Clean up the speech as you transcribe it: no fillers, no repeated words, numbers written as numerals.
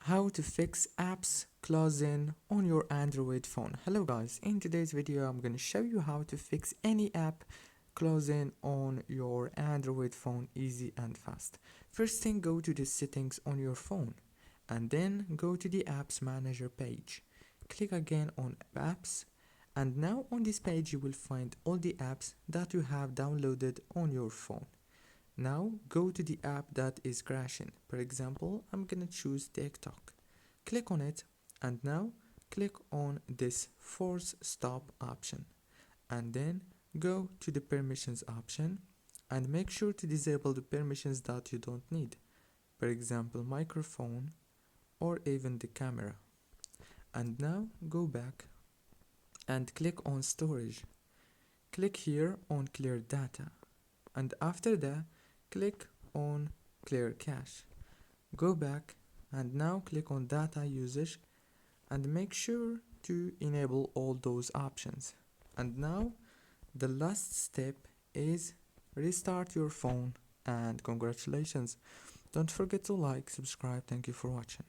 How to fix apps closing on your Android phone. Hello guys, in today's video I'm going to show you how to fix any app closing on your Android phone easy and fast. First thing, go to the settings on your phone and then go to the apps manager page. Click again on apps, and now on this page you will find all the apps that you have downloaded on your phone. Now go to the app that is crashing. For example, I'm gonna choose TikTok. Click on it and now click on this force stop option, and then go to the permissions option and make sure to disable the permissions that you don't need. For example, microphone or even the camera. And now go back and click on storage. Click here on clear data, and after that click on clear cache. Go back and now click on data usage and make sure to enable all those options. And now the last step is restart your phone, and congratulations. Don't forget to like, subscribe. Thank you for watching.